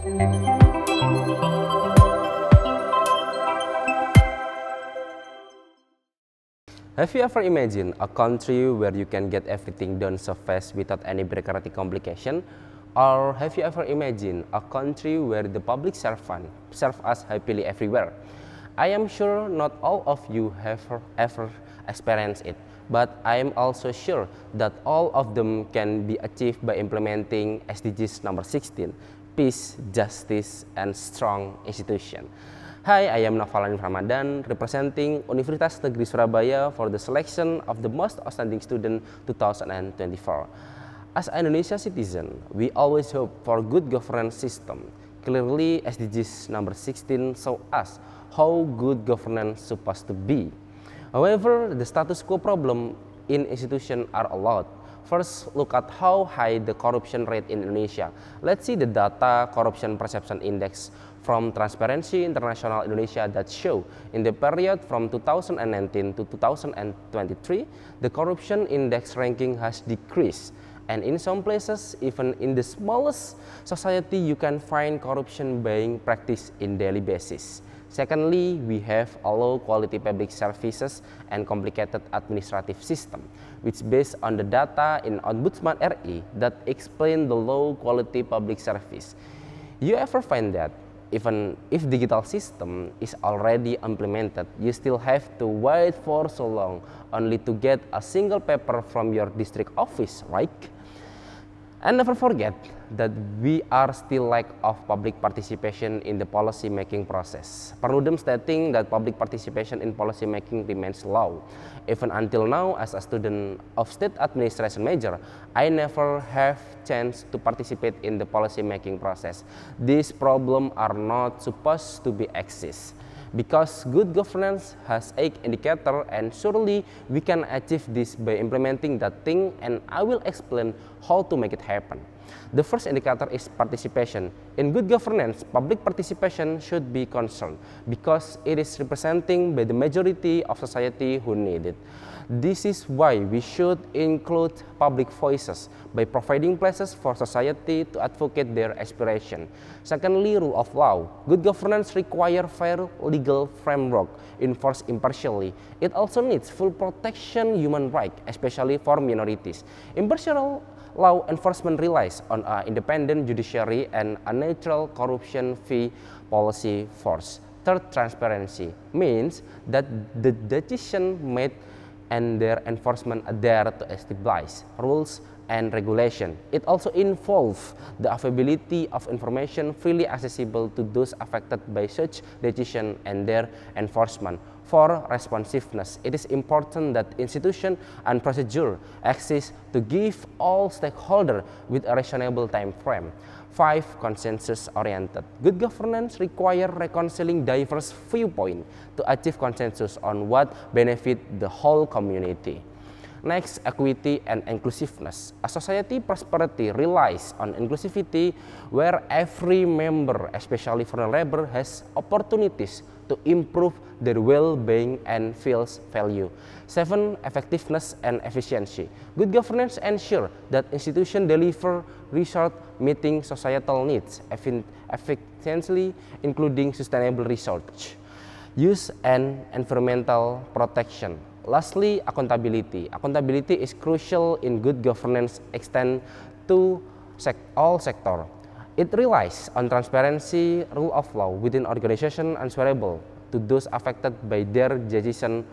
Have you ever imagined a country where you can get everything done so fast without any bureaucratic complication? Or have you ever imagined a country where the public servant serve us happily everywhere? I am sure not all of you have ever experienced it, but I am also sure that all of them can be achieved by implementing SDGs number 16, Peace, Justice, and Strong Institution. Hi, I am Novalan Ramadan, representing Universitas Negeri Surabaya for the selection of the Most Outstanding Student 2024. As an Indonesia citizen, we always hope for good governance system. Clearly, SDGs number 16 show us how good governance supposed to be. However, the status quo problem in institutions are a lot. First, look at how high the corruption rate in Indonesia. Let's see the data Corruption Perception Index from Transparency International Indonesia that show in the period from 2019 to 2023, the corruption index ranking has decreased. And in some places, even in the smallest society, you can find corruption being practiced in daily basis. Secondly, we have a low-quality public services and complicated administrative system, which based on the data in Ombudsman RI that explain the low-quality public service. You ever find that even if digital system is already implemented, you still have to wait for so long only to get a single paper from your district office, right? And never forget that we are still lack of public participation in the policy making process. Perludem stating that public participation in policy making remains low. Even until now, as a student of state administration major, I never have chance to participate in the policy making process. These problems are not supposed to be exist. Because good governance has 8 indicators, and surely we can achieve this by implementing that thing, and I will explain how to make it happen. The first indicator is participation. In good governance, public participation should be concerned because it is representing by the majority of society who need it. This is why we should include public voices by providing places for society to advocate their aspiration. Secondly, rule of law. Good governance requires fair legal framework enforced impartially. It also needs full protection human rights, especially for minorities. Impartial law enforcement relies on an independent judiciary and a neutral corruption-free policy force. Third, transparency means that the decision made and their enforcement adhere to established rules and regulation. It also involves the availability of information freely accessible to those affected by such decision and their enforcement. For responsiveness, it is important that institution and procedure exist to give all stakeholders with a reasonable time frame. 5. Consensus-oriented. Good governance requires reconciling diverse viewpoints to achieve consensus on what benefits the whole community. Next, equity and inclusiveness. A society prosperity relies on inclusivity where every member, especially vulnerable, has opportunities to improve their well-being and feels value. 7. Effectiveness and efficiency. Good governance ensure that institutions deliver results meeting societal needs efficiently, including sustainable research, use, and environmental protection. Lastly, accountability. Accountability is crucial in good governance extend to all sectors. It relies on transparency, rule of law within organization answerable to those affected by their decision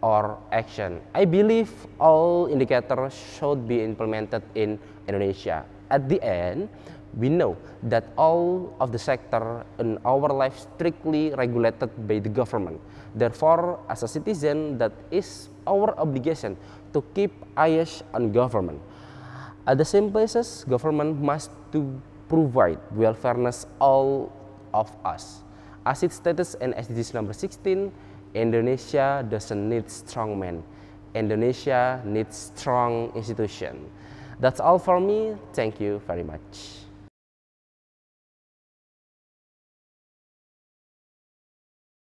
or action. I believe all indicators should be implemented in Indonesia. At the end, we know that all of the sector in our life strictly regulated by the government. Therefore, as a citizen, that is our obligation to keep eyes on government. At the same places, government must to provide welfareness all of us. As it states in SDGs number 16, Indonesia doesn't need strong men. Indonesia needs strong institution. That's all for me. Thank you very much.